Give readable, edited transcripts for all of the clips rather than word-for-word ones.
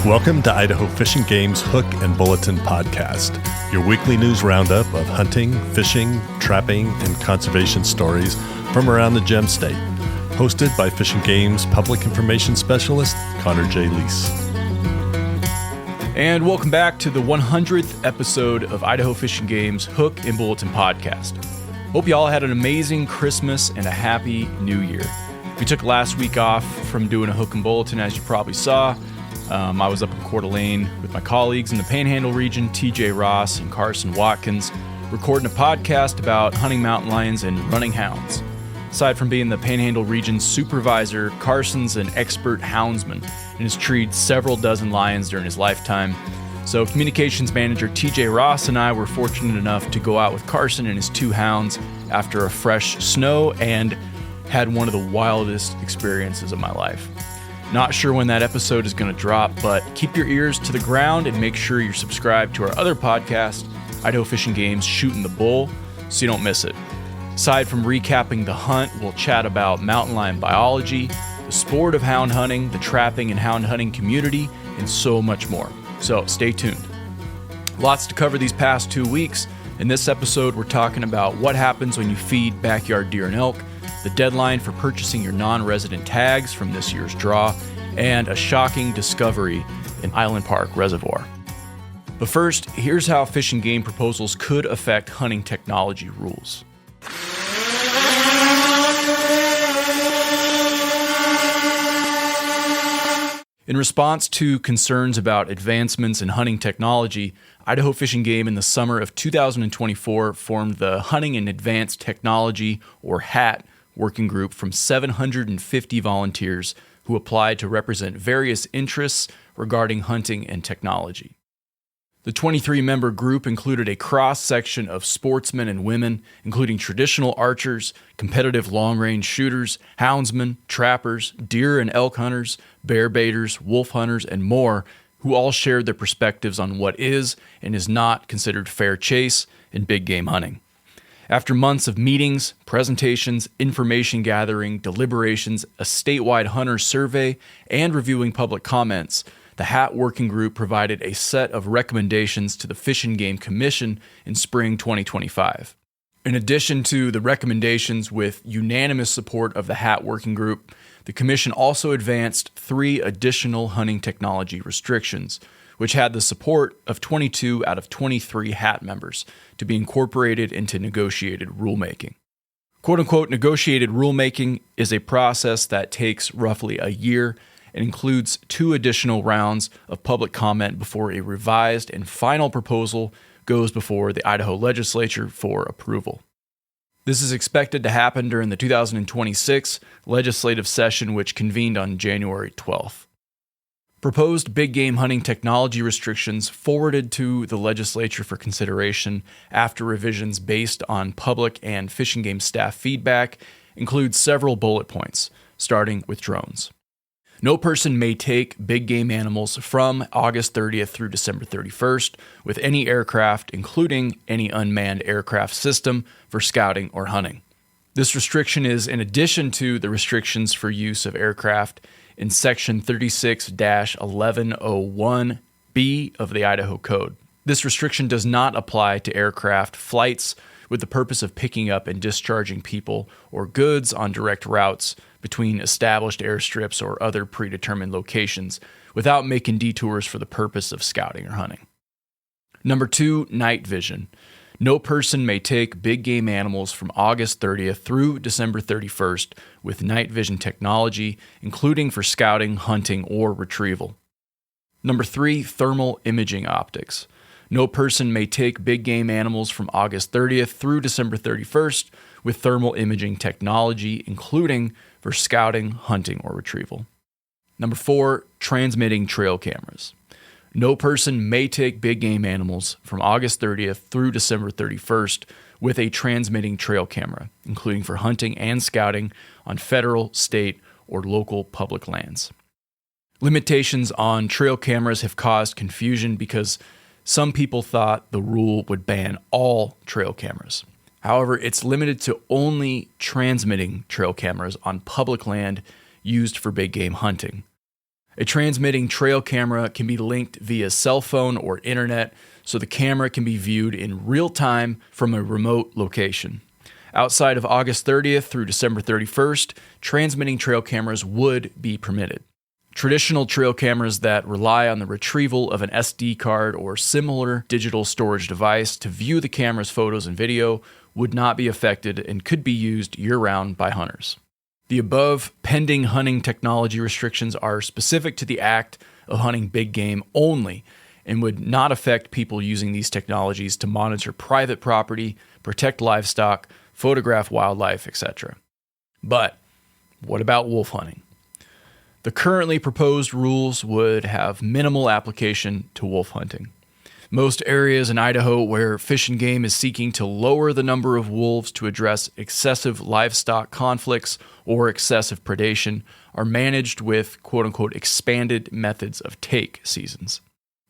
Welcome to Idaho Fish and Game's Hook and Bulletin podcast, your weekly news roundup of hunting, fishing, trapping, and conservation stories from around the Gem State. Hosted by Fish and Game's Public Information Specialist, Connor J. Lease. And welcome back to the 100th episode of Idaho Fish and Game's Hook and Bulletin podcast. Hope you all had an amazing Christmas and a happy New Year. We took last week off from doing a Hook and Bulletin, as you probably saw. I was up in Coeur d'Alene with my colleagues in the Panhandle region, TJ Ross and Carson Watkins, recording a podcast about hunting mountain lions and running hounds. Aside from being the Panhandle region's supervisor, Carson's an expert houndsman and has treated several dozen lions during his lifetime. So communications manager TJ Ross and I were fortunate enough to go out with Carson and his two hounds after a fresh snow and had one of the wildest experiences of my life. Not sure when that episode is going to drop, but keep your ears to the ground and make sure you're subscribed to our other podcast, Idaho Fish and Game's Shooting the Bull, so you don't miss it. Aside from recapping the hunt, we'll chat about mountain lion biology, the sport of hound hunting, the trapping and hound hunting community, and so much more. So stay tuned. Lots to cover these past 2 weeks. In this episode, we're talking about what happens when you feed backyard deer and elk, the deadline for purchasing your non-resident tags from this year's draw, and a shocking discovery in Island Park Reservoir. But first, here's how Fish and Game proposals could affect hunting technology rules. In response to concerns about advancements in hunting technology, Idaho Fish and Game in the summer of 2024 formed the Hunting and Advanced Technology, or HAT, working group from 750 volunteers who applied to represent various interests regarding hunting and technology. The 23-member group included a cross-section of sportsmen and women, including traditional archers, competitive long-range shooters, houndsmen, trappers, deer and elk hunters, bear baiters, wolf hunters, and more, who all shared their perspectives on what is and is not considered fair chase in big game hunting. After months of meetings, presentations, information gathering, deliberations, a statewide hunter survey, and reviewing public comments, the HAT working group provided a set of recommendations to the Fish and Game Commission in spring 2025. In addition to the recommendations with unanimous support of the HAT working group, the Commission also advanced 3 additional hunting technology restrictions, which had the support of 22 out of 23 HAT members to be incorporated into negotiated rulemaking. Quote-unquote negotiated rulemaking is a process that takes roughly a year and includes 2 additional rounds of public comment before a revised and final proposal goes before the Idaho legislature for approval. This is expected to happen during the 2026 legislative session, which convened on January 12th. Proposed big game hunting technology restrictions forwarded to the legislature for consideration after revisions based on public and Fish and Game staff feedback include several bullet points, starting with drones. No person may take big game animals from August 30th through December 31st with any aircraft, including any unmanned aircraft system, for scouting or hunting. This restriction is in addition to the restrictions for use of aircraft in Section 36-1101B of the Idaho Code. This restriction does not apply to aircraft flights with the purpose of picking up and discharging people or goods on direct routes between established airstrips or other predetermined locations without making detours for the purpose of scouting or hunting. Number 2, night vision. No person may take big game animals from August 30th through December 31st with night vision technology, including for scouting, hunting, or retrieval. Number 3, thermal imaging optics. No person may take big game animals from August 30th through December 31st with thermal imaging technology, including for scouting, hunting, or retrieval. Number 4, transmitting trail cameras. No person may take big game animals from August 30th through December 31st with a transmitting trail camera, including for hunting and scouting on federal, state, or local public lands. Limitations on trail cameras have caused confusion because some people thought the rule would ban all trail cameras. However, it's limited to only transmitting trail cameras on public land used for big game hunting. A transmitting trail camera can be linked via cell phone or internet, so the camera can be viewed in real time from a remote location. Outside of August 30th through December 31st, transmitting trail cameras would be permitted. Traditional trail cameras that rely on the retrieval of an SD card or similar digital storage device to view the camera's photos and video would not be affected and could be used year-round by hunters. The above pending hunting technology restrictions are specific to the act of hunting big game only and would not affect people using these technologies to monitor private property, protect livestock, photograph wildlife, etc. But what about wolf hunting? The currently proposed rules would have minimal application to wolf hunting. Most areas in Idaho where Fish and Game is seeking to lower the number of wolves to address excessive livestock conflicts or excessive predation are managed with quote-unquote expanded methods of take seasons.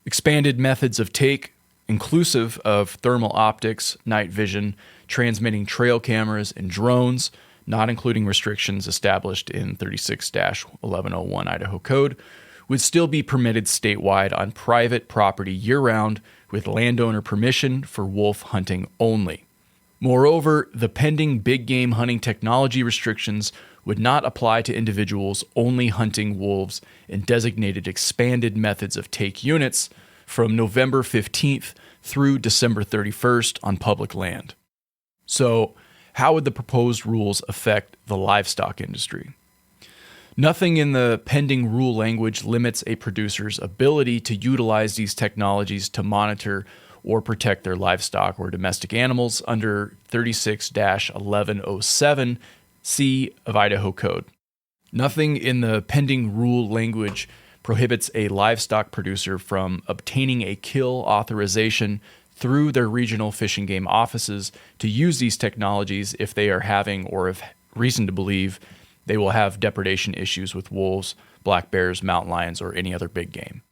Expanded methods of take, inclusive of thermal optics, night vision, transmitting trail cameras, and drones, not including restrictions established in 36-1101 Idaho Code, would still be permitted statewide on private property year-round with landowner permission for wolf hunting only. Moreover, the pending big game hunting technology restrictions would not apply to individuals only hunting wolves in designated expanded methods of take units from November 15th through December 31st on public land. So, how would the proposed rules affect the livestock industry? Nothing in the pending rule language limits a producer's ability to utilize these technologies to monitor or protect their livestock or domestic animals under 36-1107 C of Idaho Code. Nothing in the pending rule language prohibits a livestock producer from obtaining a kill authorization through their regional fish and game offices to use these technologies if they are having or have reason to believe they will have depredation issues with wolves, black bears, mountain lions, or any other big game.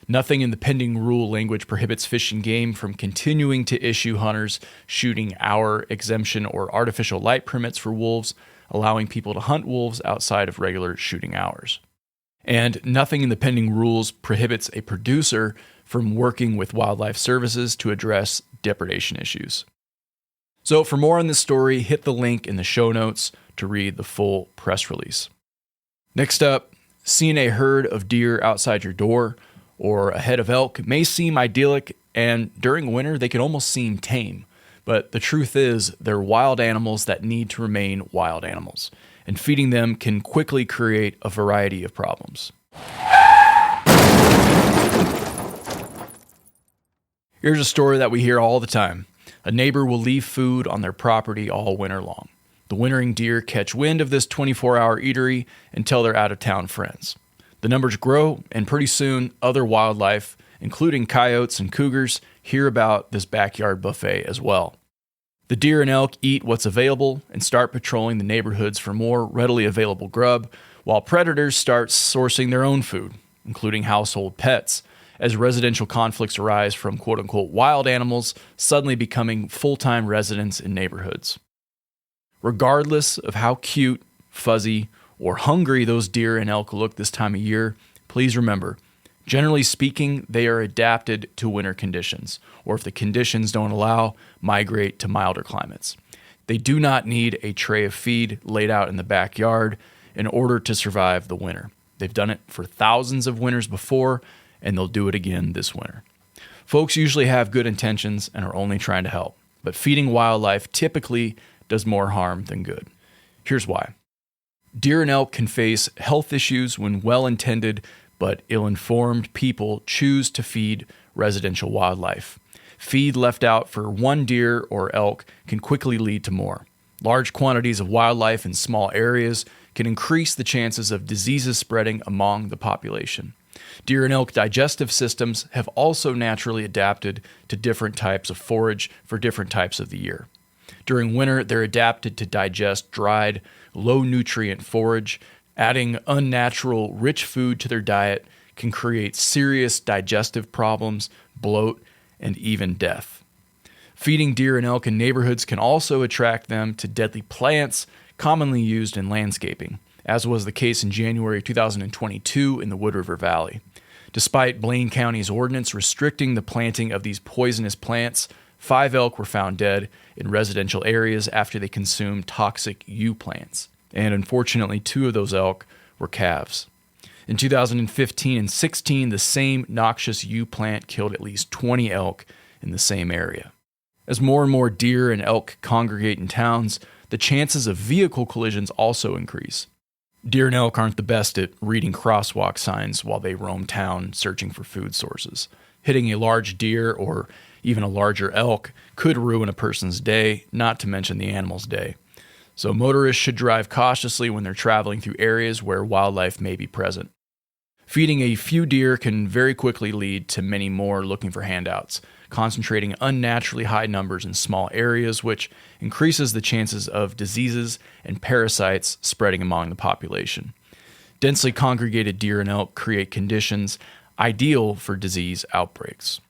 Nothing in the pending rule language prohibits Fish and Game from continuing to issue hunters shooting hour exemption or artificial light permits for wolves, allowing people to hunt wolves outside of regular shooting hours. And nothing in the pending rules prohibits a producer from working with wildlife services to address depredation issues. So for more on this story, hit the link in the show notes to read the full press release. Next up, seeing a herd of deer outside your door or a head of elk may seem idyllic, and during winter they can almost seem tame. But the truth is, they're wild animals that need to remain wild animals, and feeding them can quickly create a variety of problems. Here's a story that we hear all the time. A neighbor will leave food on their property all winter long. The wintering deer catch wind of this 24-hour eatery and tell their out-of-town friends. The numbers grow, and pretty soon, other wildlife, including coyotes and cougars, hear about this backyard buffet as well. The deer and elk eat what's available and start patrolling the neighborhoods for more readily available grub, while predators start sourcing their own food, including household pets, as residential conflicts arise from quote-unquote wild animals suddenly becoming full-time residents in neighborhoods. Regardless of how cute, fuzzy, or hungry those deer and elk look this time of year, please remember, generally speaking, they are adapted to winter conditions, or if the conditions don't allow, migrate to milder climates. They do not need a tray of feed laid out in the backyard in order to survive the winter. They've done it for thousands of winters before, and they'll do it again this winter. Folks usually have good intentions and are only trying to help, but feeding wildlife typically does more harm than good. Here's why. Deer and elk can face health issues when well-intended but ill-informed people choose to feed residential wildlife. Feed left out for one deer or elk can quickly lead to more. Large quantities of wildlife in small areas can increase the chances of diseases spreading among the population. Deer and elk digestive systems have also naturally adapted to different types of forage for different types of the year. During winter, they're adapted to digest dried, low-nutrient forage. Adding unnatural, rich food to their diet can create serious digestive problems, bloat, and even death. Feeding deer and elk in neighborhoods can also attract them to deadly plants commonly used in landscaping, as was the case in January 2022 in the Wood River Valley. Despite Blaine County's ordinance restricting the planting of these poisonous plants, 5 elk were found dead in residential areas after they consumed toxic yew plants. And unfortunately, 2 of those elk were calves. In 2015 and 16, the same noxious yew plant killed at least 20 elk in the same area. As more and more deer and elk congregate in towns, the chances of vehicle collisions also increase. Deer and elk aren't the best at reading crosswalk signs while they roam town searching for food sources. Hitting a large deer or even a larger elk could ruin a person's day, not to mention the animal's day. So motorists should drive cautiously when they're traveling through areas where wildlife may be present. Feeding a few deer can very quickly lead to many more looking for handouts, concentrating unnaturally high numbers in small areas, which increases the chances of diseases and parasites spreading among the population. Densely congregated deer and elk create conditions ideal for disease outbreaks.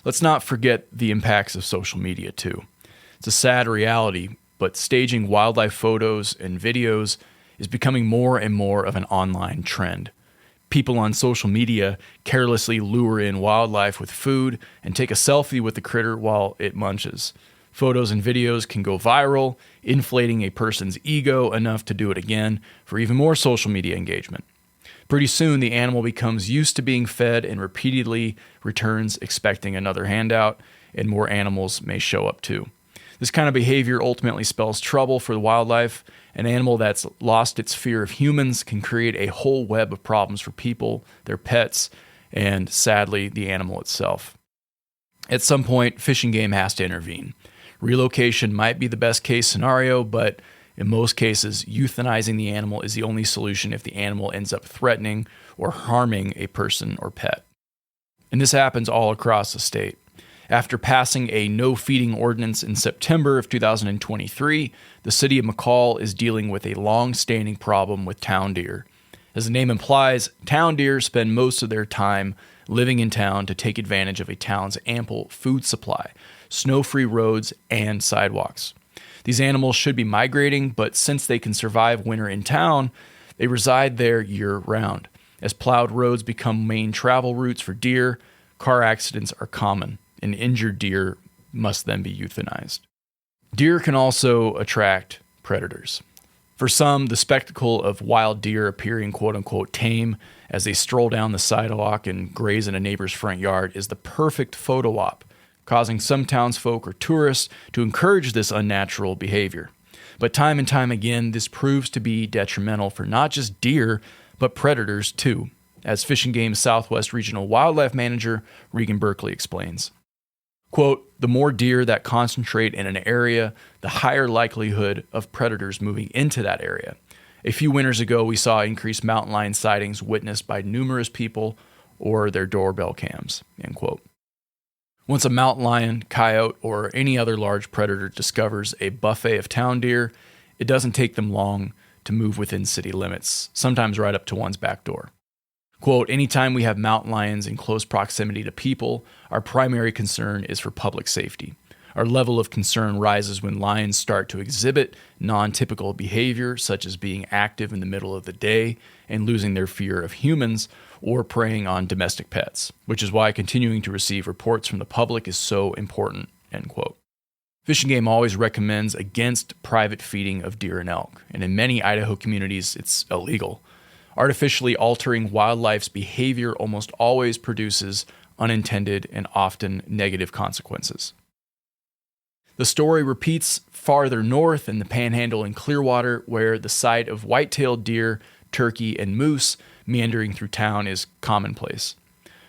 Let's not forget the impacts of social media, too. It's a sad reality, but staging wildlife photos and videos is becoming more and more of an online trend. People on social media carelessly lure in wildlife with food and take a selfie with the critter while it munches. Photos and videos can go viral, inflating a person's ego enough to do it again for even more social media engagement. Pretty soon, the animal becomes used to being fed and repeatedly returns expecting another handout, and more animals may show up too. This kind of behavior ultimately spells trouble for the wildlife. An animal that's lost its fear of humans can create a whole web of problems for people, their pets, and sadly, the animal itself. At some point, Fish and Game has to intervene. Relocation might be the best case scenario, but in most cases, euthanizing the animal is the only solution if the animal ends up threatening or harming a person or pet. And this happens all across the state. After passing a no-feeding ordinance in September of 2023, the city of McCall is dealing with a long-standing problem with town deer. As the name implies, town deer spend most of their time living in town to take advantage of a town's ample food supply, snow-free roads, and sidewalks. These animals should be migrating, but since they can survive winter in town, they reside there year-round. As plowed roads become main travel routes for deer, car accidents are common. An injured deer must then be euthanized. Deer can also attract predators. For some, the spectacle of wild deer appearing quote-unquote tame as they stroll down the sidewalk and graze in a neighbor's front yard is the perfect photo op, causing some townsfolk or tourists to encourage this unnatural behavior. But time and time again, this proves to be detrimental for not just deer, but predators too, as Fish and Game's Southwest Regional Wildlife Manager Regan Berkeley explains. Quote, the more deer that concentrate in an area, the higher likelihood of predators moving into that area. A few winters ago, we saw increased mountain lion sightings witnessed by numerous people or their doorbell cams, end quote. Once a mountain lion, coyote, or any other large predator discovers a buffet of town deer, it doesn't take them long to move within city limits, sometimes right up to one's back door. Quote, anytime we have mountain lions in close proximity to people, our primary concern is for public safety. Our level of concern rises when lions start to exhibit non-typical behavior, such as being active in the middle of the day and losing their fear of humans or preying on domestic pets, which is why continuing to receive reports from the public is so important, end quote. Fish and Game always recommends against private feeding of deer and elk, and in many Idaho communities, it's illegal. Artificially altering wildlife's behavior almost always produces unintended and often negative consequences. The story repeats farther north in the Panhandle and Clearwater, where the sight of white-tailed deer, turkey, and moose meandering through town is commonplace.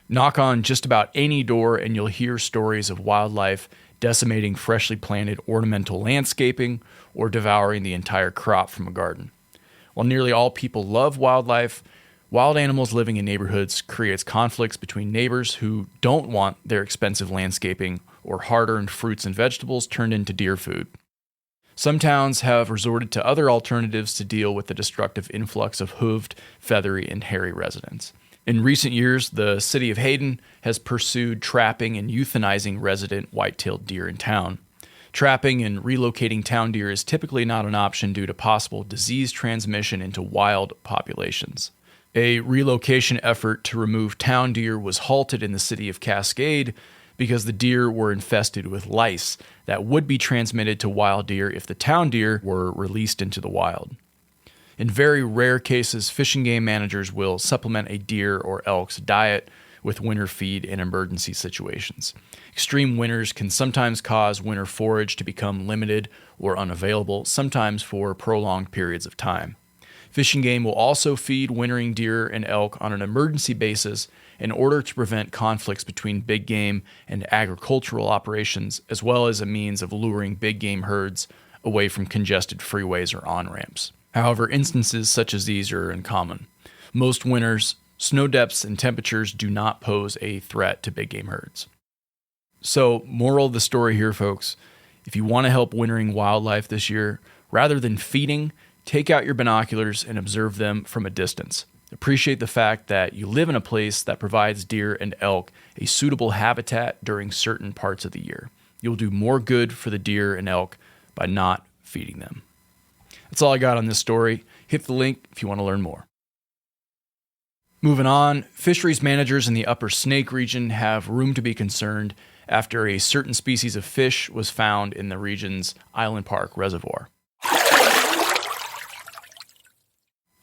Knock on just about any door and you'll hear stories of wildlife decimating freshly planted ornamental landscaping or devouring the entire crop from a garden. While nearly all people love wildlife, wild animals living in neighborhoods creates conflicts between neighbors who don't want their expensive landscaping or hard-earned fruits and vegetables turned into deer food. Some towns have resorted to other alternatives to deal with the destructive influx of hooved, feathery, and hairy residents. In recent years, the city of Hayden has pursued trapping and euthanizing resident white-tailed deer in town. Trapping and relocating town deer is typically not an option due to possible disease transmission into wild populations. A relocation effort to remove town deer was halted in the city of Cascade because the deer were infested with lice that would be transmitted to wild deer if the town deer were released into the wild. In very rare cases, Fish and Game managers will supplement a deer or elk's diet with winter feed in emergency situations. Extreme winters can sometimes cause winter forage to become limited or unavailable, sometimes for prolonged periods of time. Fish and Game will also feed wintering deer and elk on an emergency basis in order to prevent conflicts between big game and agricultural operations, as well as a means of luring big game herds away from congested freeways or on-ramps. However, instances such as these are uncommon. Most winters, snow depths and temperatures do not pose a threat to big game herds. So, moral of the story here, folks, if you want to help wintering wildlife this year, rather than feeding, take out your binoculars and observe them from a distance. Appreciate the fact that you live in a place that provides deer and elk a suitable habitat during certain parts of the year. You'll do more good for the deer and elk by not feeding them. That's all I got on this story. Hit the link if you want to learn more. Moving on, fisheries managers in the Upper Snake region have room to be concerned after a certain species of fish was found in the region's Island Park Reservoir.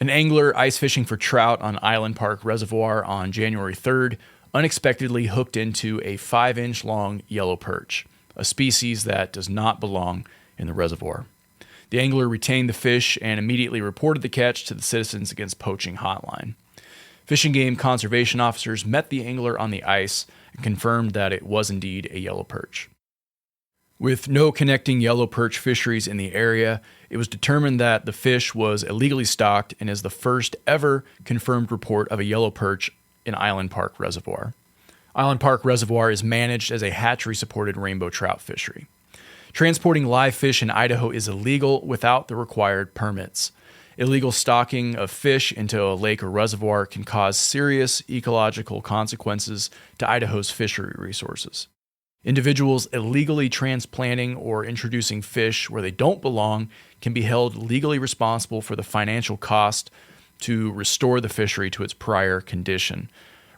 An angler ice fishing for trout on Island Park Reservoir on January 3rd unexpectedly hooked into a 5-inch long yellow perch, a species that does not belong in the reservoir. The angler retained the fish and immediately reported the catch to the Citizens Against Poaching hotline. Fish and Game conservation officers met the angler on the ice and confirmed that it was indeed a yellow perch. With no connecting yellow perch fisheries in the area, it was determined that the fish was illegally stocked and is the first ever confirmed report of a yellow perch in Island Park Reservoir. Island Park Reservoir is managed as a hatchery-supported rainbow trout fishery. Transporting live fish in Idaho is illegal without the required permits. Illegal stocking of fish into a lake or reservoir can cause serious ecological consequences to Idaho's fishery resources. Individuals illegally transplanting or introducing fish where they don't belong can be held legally responsible for the financial cost to restore the fishery to its prior condition.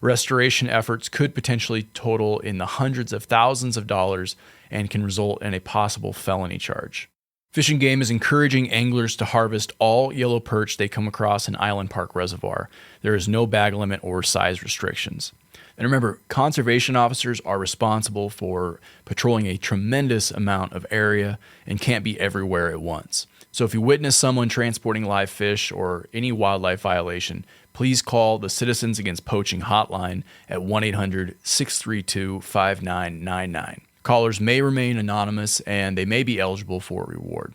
Restoration efforts could potentially total in the hundreds of thousands of dollars and can result in a possible felony charge. Fish and Game is encouraging anglers to harvest all yellow perch they come across in Island Park Reservoir. There is no bag limit or size restrictions. And remember, conservation officers are responsible for patrolling a tremendous amount of area and can't be everywhere at once. So if you witness someone transporting live fish or any wildlife violation, please call the Citizens Against Poaching hotline at 1-800-632-5999. Callers may remain anonymous and they may be eligible for a reward.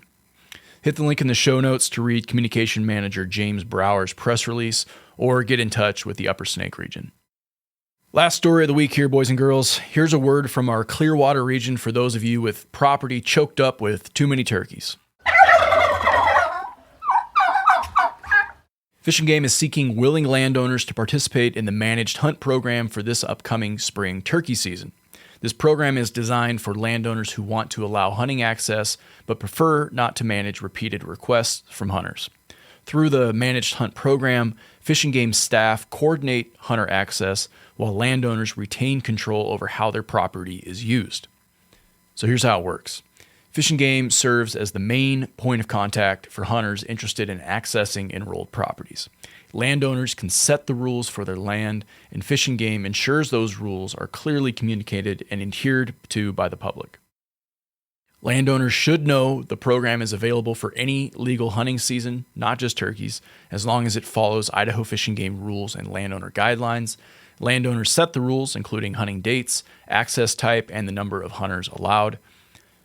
Hit the link in the show notes to read Communication Manager James Brower's press release or get in touch with the Upper Snake region. Last story of the week here, boys and girls. Here's a word from our Clearwater region for those of you with property choked up with too many turkeys. Fish and Game is seeking willing landowners to participate in the managed hunt program for this upcoming spring turkey season. This program is designed for landowners who want to allow hunting access but prefer not to manage repeated requests from hunters. Through the managed hunt program, Fish and Game staff coordinate hunter access while landowners retain control over how their property is used. So here's how it works. Fish and Game serves as the main point of contact for hunters interested in accessing enrolled properties. Landowners can set the rules for their land, and Fish and Game ensures those rules are clearly communicated and adhered to by the public. Landowners should know the program is available for any legal hunting season, not just turkeys, as long as it follows Idaho Fish and Game rules and landowner guidelines. Landowners set the rules, including hunting dates, access type, and the number of hunters allowed.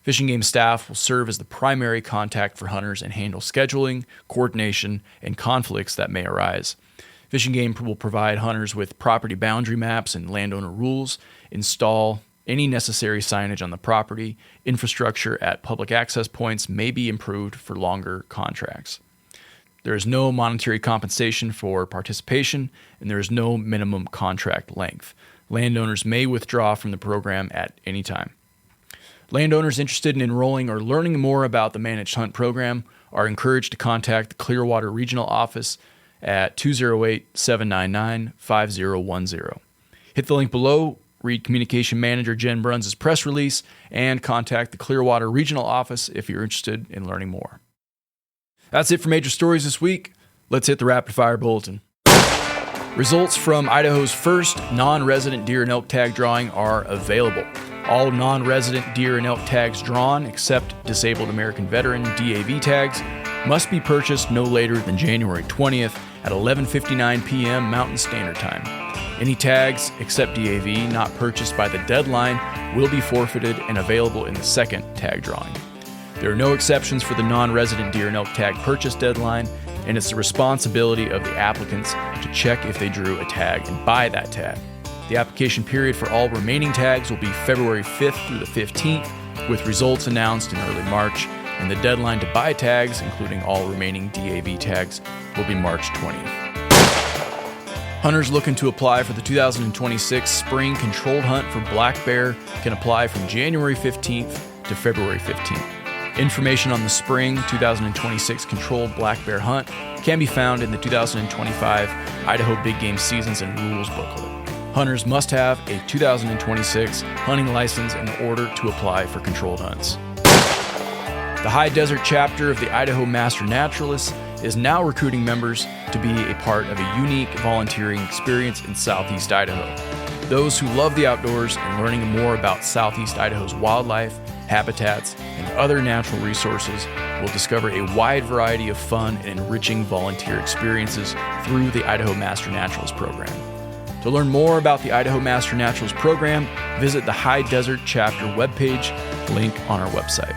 Fish and Game staff will serve as the primary contact for hunters and handle scheduling, coordination, and conflicts that may arise. Fish and Game will provide hunters with property boundary maps and landowner rules, install any necessary signage on the property. Infrastructure at public access points may be improved for longer contracts. There is no monetary compensation for participation, and there is no minimum contract length. Landowners may withdraw from the program at any time. Landowners interested in enrolling or learning more about the Managed Hunt program are encouraged to contact the Clearwater Regional Office at 208-799-5010. Hit the link below, read Communication Manager Jen Bruns' press release, and contact the Clearwater Regional Office if you're interested in learning more. That's it for major stories this week. Let's hit the rapid fire bulletin. Results from Idaho's first non-resident deer and elk tag drawing are available. All non-resident deer and elk tags drawn, except Disabled American Veteran DAV tags, must be purchased no later than January 20th at 11:59 p.m. Mountain Standard Time. Any tags, except DAV, not purchased by the deadline will be forfeited and available in the second tag drawing. There are no exceptions for the non-resident deer and elk tag purchase deadline, and it's the responsibility of the applicants to check if they drew a tag and buy that tag. The application period for all remaining tags will be February 5th through the 15th, with results announced in early March, and the deadline to buy tags, including all remaining DAV tags, will be March 20th. Hunters looking to apply for the 2026 spring controlled hunt for black bear can apply from January 15th to February 15th. Information on the spring 2026 controlled black bear hunt can be found in the 2025 Idaho Big Game Seasons and Rules booklet. Hunters must have a 2026 hunting license in order to apply for controlled hunts. The High Desert chapter of the Idaho Master Naturalists is now recruiting members to be a part of a unique volunteering experience in Southeast Idaho. Those who love the outdoors and learning more about Southeast Idaho's wildlife, habitats, and other natural resources will discover a wide variety of fun and enriching volunteer experiences through the Idaho Master Naturalist program. To learn more about the Idaho Master Naturalist program, visit the High Desert chapter webpage, link on our website.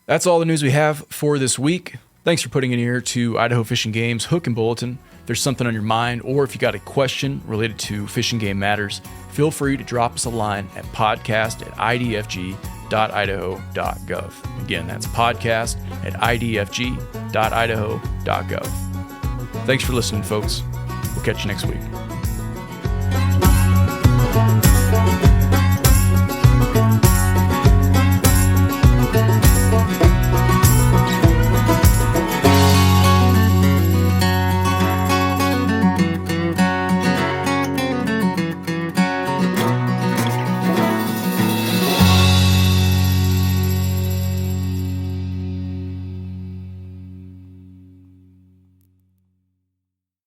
That's all the news we have for this week. Thanks for putting an ear to Idaho Fish and Game's Hook and Bulletin. If there's something on your mind, or if you got a question related to fish and game matters, feel free to drop us a line at podcast@idfg.idaho.gov. Again, that's podcast@idfg.idaho.gov. Thanks for listening, folks. We'll catch you next week.